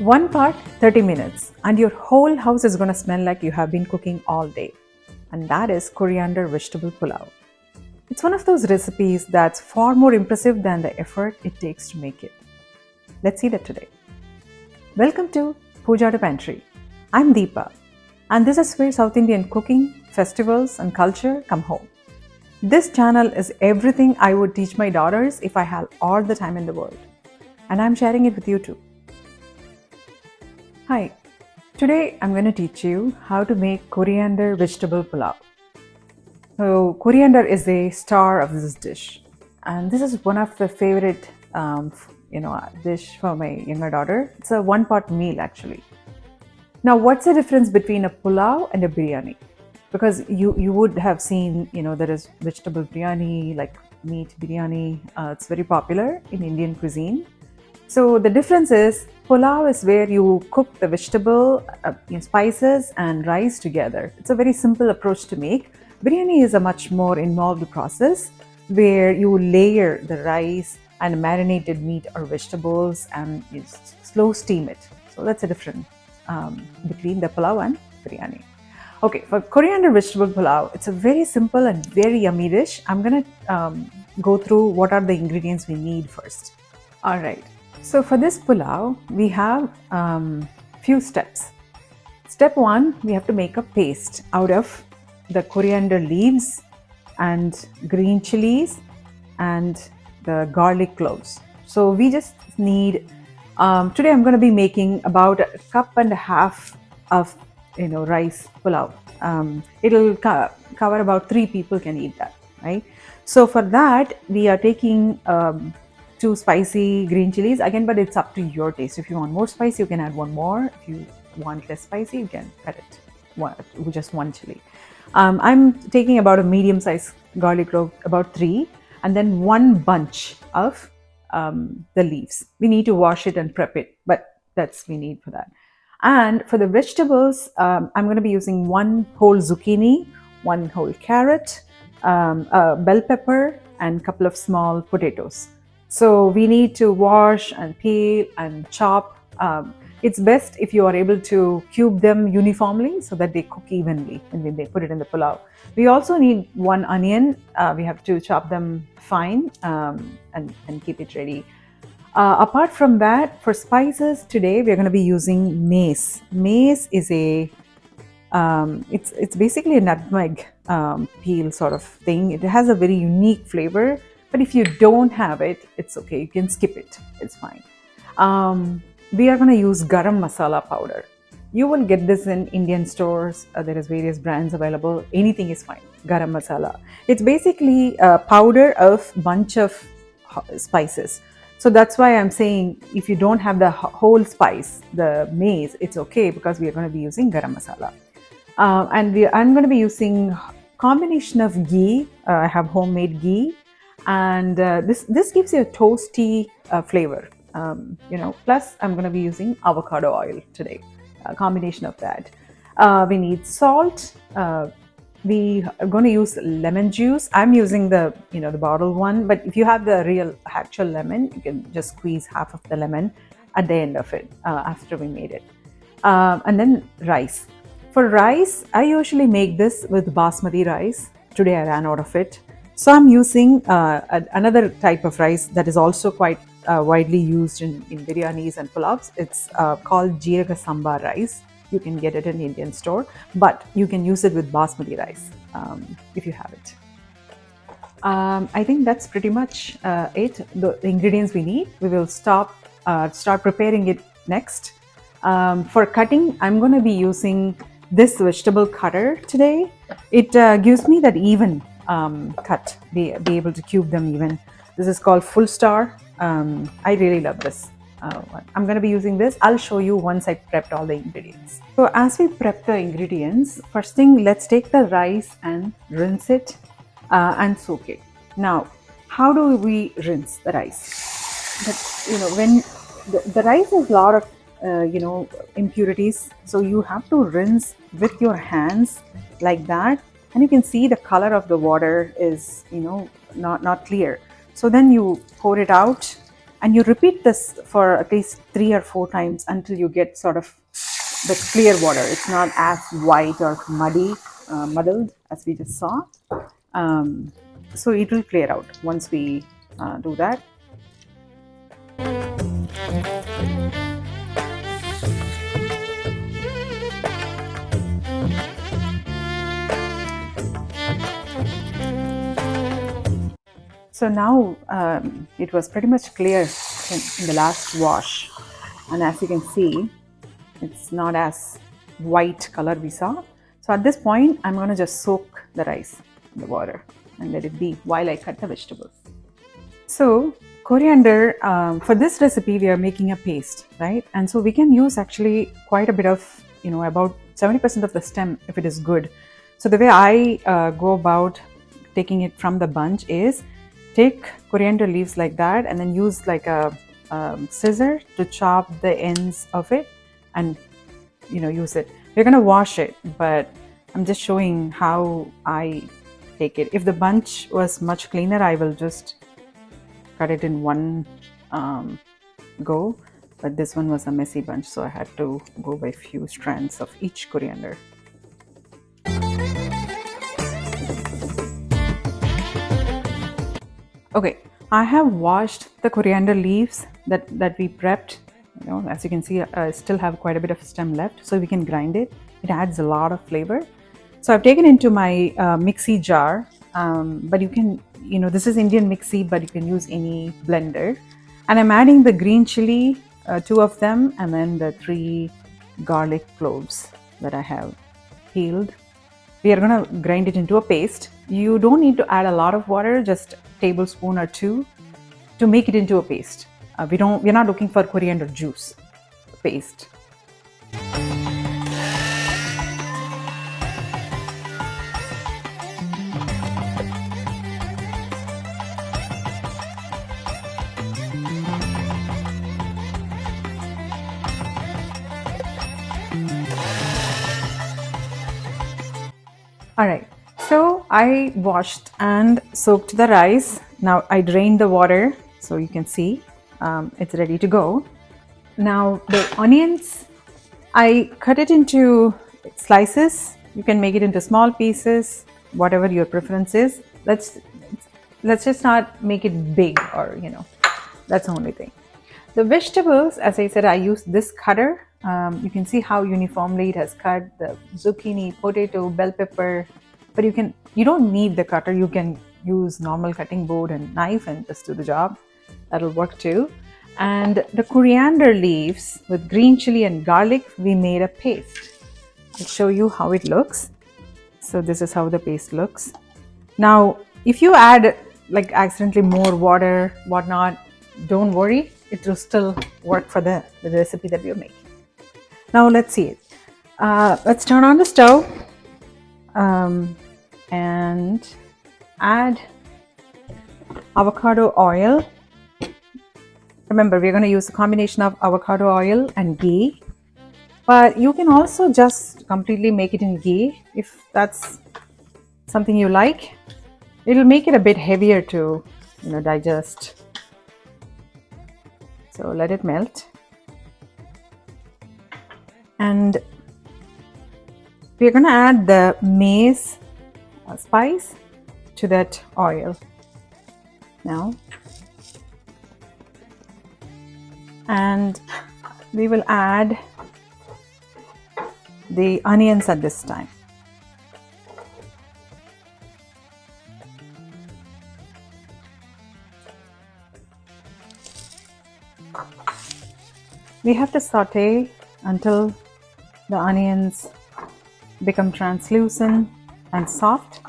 One part, 30 minutes, and your whole house is going to smell like you have been cooking all day. And that is coriander vegetable pulao. It's one of those recipes that's far more impressive than the effort it takes to make it. Let's see that today. Welcome to Pooja to Pantry. I'm Deepa, and this is where South Indian cooking, festivals, and culture come home. This channel is everything I would teach my daughters if I had all the time in the world. And I'm sharing it with you too. Hi, today I'm going to teach you how to make coriander vegetable pulao. So coriander is a star of this dish, and this is one of the favorite dish for my younger daughter. It's a one-pot meal actually. Now, what's the difference between a pulao and a biryani? Because you would have seen, there is vegetable biryani, like meat biryani. It's very popular in Indian cuisine. So the difference is pulao is where you cook the vegetable, spices and rice together. It's a very simple approach to make. Biryani is a much more involved process where you layer the rice and marinated meat or vegetables and you slow steam it. So that's a difference between the pulao and biryani. Okay, for coriander vegetable pulao, it's a very simple and very yummy dish. I'm going to go through what are the ingredients we need first. All right. So for this pulao, we have few steps. Step 1, we have to make a paste out of the coriander leaves and green chilies and the garlic cloves. So we just need, today I'm going to be making about a cup and a half of rice pulao. It'll cover about 3 people can eat that, right? So for that, we are taking 2 spicy green chilies again, but it's up to your taste. If you want more spicy, you can add 1 more. If you want less spicy, you can cut it with just 1 chili. I'm taking about a medium size garlic clove, about 3, and then 1 bunch of the leaves. We need to wash it and prep it, but that's we need for that. And for the vegetables, I'm going to be using 1 whole zucchini, 1 whole carrot, a bell pepper, and a couple of small potatoes. So we need to wash and peel and chop. It's best if you are able to cube them uniformly so that they cook evenly when they put it in the pulao. We also need 1 onion. We have to chop them fine and keep it ready. Apart from that, for spices today, we're going to be using mace. Mace is it's basically a nutmeg peel sort of thing. It has a very unique flavor. But if you don't have it, it's okay. You can skip it. It's fine. We are going to use garam masala powder. You will get this in Indian stores. There is various brands available. Anything is fine. Garam masala. It's basically a powder of bunch of spices. So that's why I'm saying if you don't have the whole spice, the maize, it's okay because we are going to be using garam masala. I'm going to be using combination of ghee. I have homemade ghee. And this gives you a toasty flavor, plus I'm going to be using avocado oil today, a combination of that. We need salt. We are going to use lemon juice. I'm using the bottled one, but if you have the real actual lemon, you can just squeeze half of the lemon at the end of it after we made it. And then rice. For rice, I usually make this with basmati rice. Today I ran out of it. So I'm using another type of rice that is also quite widely used in biryanis and pulaus. It's called jeeraga samba rice. You can get it in Indian store, but you can use it with basmati rice if you have it. I think that's pretty much it. The ingredients we need. We will start preparing it next. For cutting, I'm going to be using this vegetable cutter today. It gives me that even cut, be able to cube them even. This is called Full Star. I really love this one. I'm going to be using this. I'll show you once I prepped all the ingredients. So as we prep the ingredients, first thing, let's take the rice and rinse it and soak it. Now, how do we rinse the rice? But, when the rice has a lot of impurities, so you have to rinse with your hands like that. And you can see the color of the water is, not clear. So then you pour it out And you repeat this for at least 3 or 4 times until you get sort of the clear water. It's not as white or muddled as we just saw. So it will clear out once we do that. So now it was pretty much clear in the last wash, and as you can see, it's not as white color we saw. So at this point, I'm going to just soak the rice in the water and let it be while I cut the vegetables. So coriander, for this recipe, we are making a paste, right? And so we can use actually quite a bit of, about 70% of the stem if it is good. So the way I go about taking it from the bunch is take coriander leaves like that and then use like a scissor to chop the ends of it and use it. We're going to wash it, but I'm just showing how I take it. If the bunch was much cleaner, I will just cut it in one go, but this one was a messy bunch, so I had to go by few strands of each coriander. Okay, I have washed the coriander leaves that we prepped. As you can see, I still have quite a bit of stem left, so we can grind it. It adds a lot of flavor. So I've taken into my mixie jar, but you can, this is Indian mixie, but you can use any blender. And I'm adding the green chili, 2 of them, and then the 3 garlic cloves that I have peeled. We are going to grind it into a paste. You don't need to add a lot of water, just a tablespoon or 2 to make it into a paste. We're not looking for coriander juice paste. All right, so I washed and soaked the rice. Now I drained the water, so you can see it's ready to go. Now the onions, I cut it into slices. You can make it into small pieces, whatever your preference is. Let's just not make it big, or that's the only thing. The vegetables, as I said, I used this cutter. You can see how uniformly it has cut the zucchini, potato, bell pepper, but you don't need the cutter. You can use normal cutting board and knife and just do the job. That'll work too. And the coriander leaves with green chili and garlic, we made a paste. I'll show you how it looks. So this is how the paste looks. Now, if you add like accidentally more water, whatnot, don't worry, it will still work for the recipe that we're making. Now let's see it. Let's turn on the stove and add avocado oil. Remember, we're going to use a combination of avocado oil and ghee, but you can also just completely make it in ghee if that's something you like. It'll make it a bit heavier to digest. So let it melt. And we're going to add the maize spice to that oil now. And we will add the onions at this time. We have to saute until the onions become translucent and soft.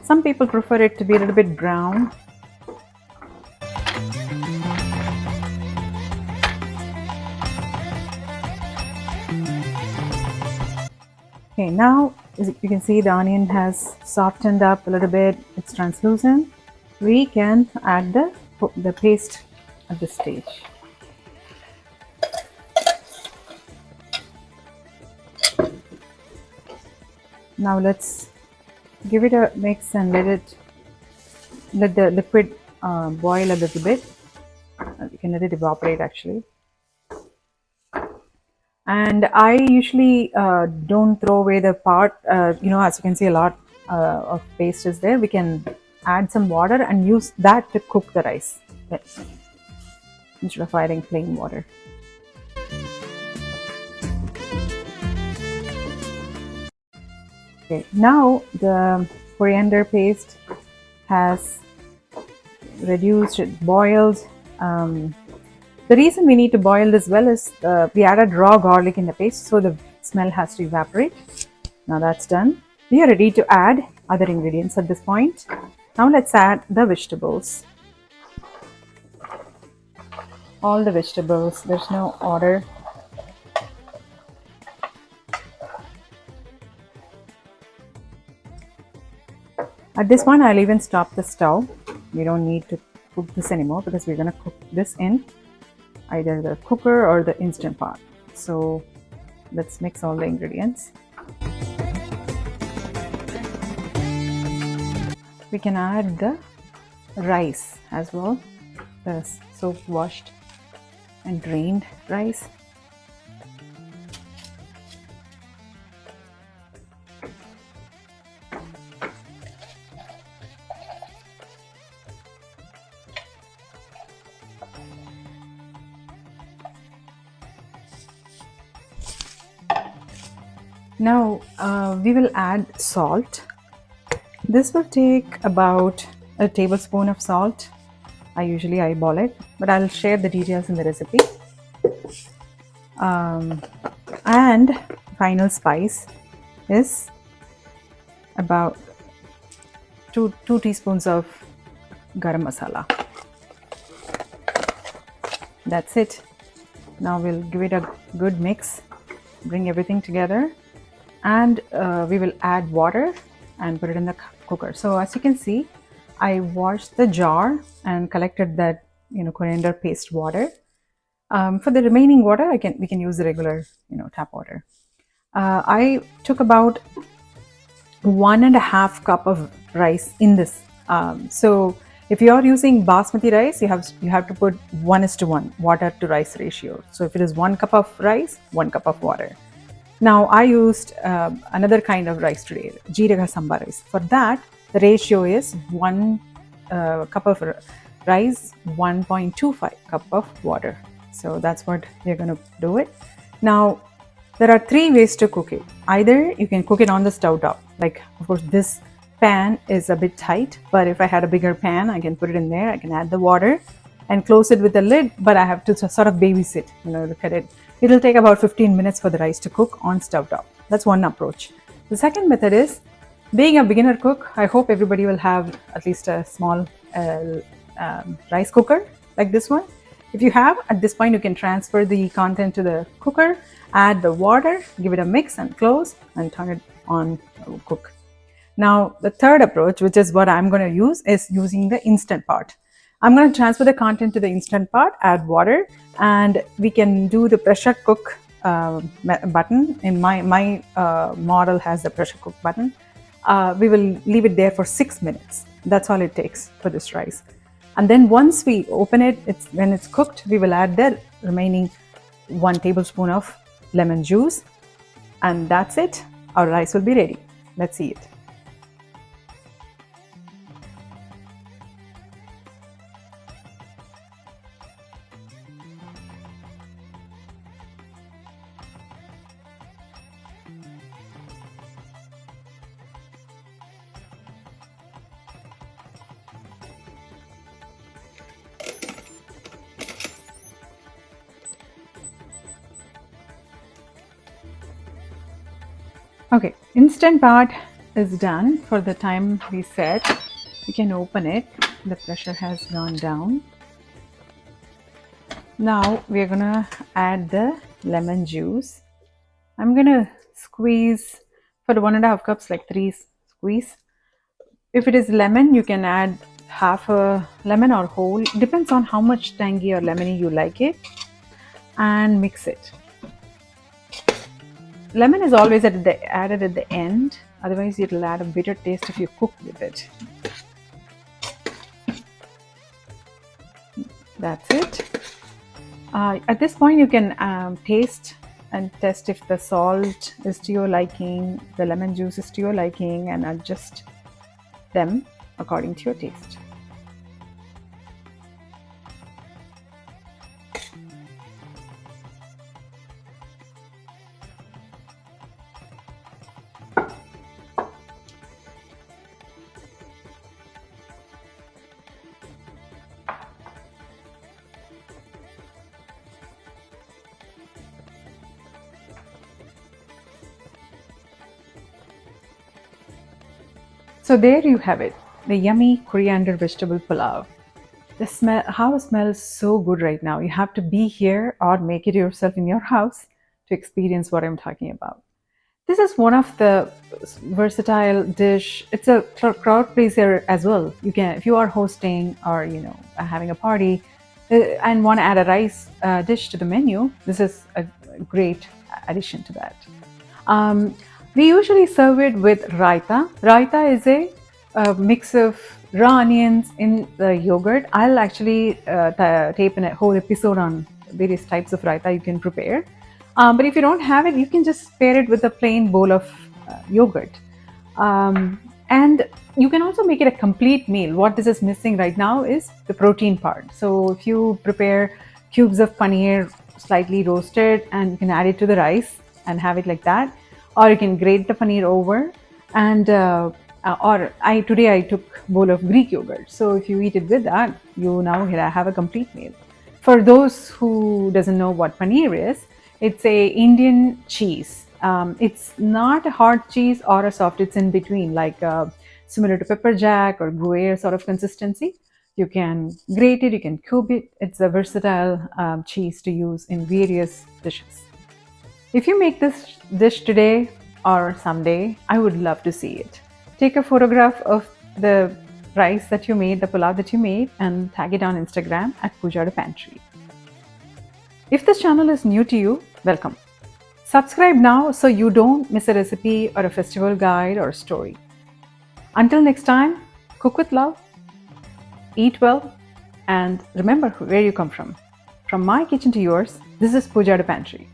Some people prefer it to be a little bit brown. Okay, now you can see the onion has softened up a little bit. It's translucent. We can add the paste at this stage. Now let's give it a mix and let it let the liquid boil a little bit. You can let it evaporate actually. And I usually don't throw away the part, as you can see, a lot of paste is there. We can add some water and use that to cook the rice instead of adding plain water. Okay, now the coriander paste has reduced, it boiled. The reason we need to boil this well is we added raw garlic in the paste, so the smell has to evaporate. Now that's done. We are ready to add other ingredients at this point. Now let's add the vegetables. All the vegetables, there's no order. At this point, I'll even stop the stove. We don't need to cook this anymore because we're going to cook this in either the cooker or the instant pot. So let's mix all the ingredients. We can add the rice as well, the soap washed and drained rice. Now we will add salt. This will take about a tablespoon of salt. I usually eyeball it, but I'll share the details in the recipe. And final spice is about two teaspoons of garam masala. That's it. Now we'll give it a good mix, bring everything together, and we will add water and put it in the cooker. So as you can see, I washed the jar and collected that coriander paste water. For the remaining water, we can use the regular tap water. I took about 1.5 cup of rice in this. So if you are using basmati rice, you have to put 1:1 water to rice ratio. So if it is 1 cup of rice, 1 cup of water. Now I used another kind of rice today, jeeraga samba rice. For that, the ratio is 1 cup of rice, 1.25 cup of water. So that's what we're going to do it. Now there are 3 ways to cook it. Either you can cook it on the stove top. Like, of course, this pan is a bit tight, but if I had a bigger pan, I can put it in there. I can add the water and close it with the lid, but I have to sort of babysit, look at it. It'll take about 15 minutes for the rice to cook on stove top. That's one approach. The second method is, being a beginner cook, I hope everybody will have at least a small rice cooker like this one. If you have, at this point, you can transfer the content to the cooker, add the water, give it a mix and close and turn it on to cook. Now, the third approach, which is what I'm going to use, is using the instant pot. I'm going to transfer the content to the instant pot, add water, and we can do the pressure cook button. In my model has the pressure cook button. We will leave it there for 6 minutes. That's all it takes for this rice. And then once we open it, when it's cooked, we will add the remaining 1 tablespoon of lemon juice. And that's it. Our rice will be ready. Let's see it. Okay, instant pot is done for the time we set. We can open it. The pressure has gone down. Now we are gonna add the lemon juice. I'm gonna squeeze for 1.5 cups, like 3 squeeze. If it is lemon, you can add half a lemon or whole. Depends on how much tangy or lemony you like it, and mix it. Lemon is always added at the end, otherwise it will add a bitter taste if you cook with it. That's it. At this point, you can taste and test if the salt is to your liking, the lemon juice is to your liking, and adjust them according to your taste. So there you have it, the yummy coriander vegetable pulao. The smell, how it smells so good right now. You have to be here or make it yourself in your house to experience what I'm talking about. This is one of the versatile dish. It's a crowd pleaser as well. You can, if you are hosting or having a party and want to add a rice dish to the menu, this is a great addition to that. We usually serve it with raita. Raita is a mix of raw onions in the yogurt. I'll actually tape in a whole episode on various types of raita you can prepare. But if you don't have it, you can just pair it with a plain bowl of yogurt. And you can also make it a complete meal. What this is missing right now is the protein part. So if you prepare cubes of paneer slightly roasted and you can add it to the rice and have it like that, or you can grate the paneer over and today I took a bowl of Greek yogurt. So if you eat it with that, you now have a complete meal. For those who doesn't know what paneer is, it's a Indian cheese. It's not a hard cheese or a soft, it's in between, like similar to pepper jack or Gruyere sort of consistency. You can grate it, you can cube it. It's a versatile cheese to use in various dishes. If you make this dish today or someday, I would love to see it. Take a photograph of the rice that you made, the pulao that you made, and tag it on Instagram at Pooja Pantry. If this channel is new to you, welcome. Subscribe now so you don't miss a recipe or a festival guide or story. Until next time, cook with love, eat well, and remember where you come from. From my kitchen to yours, this is Pooja Pantry.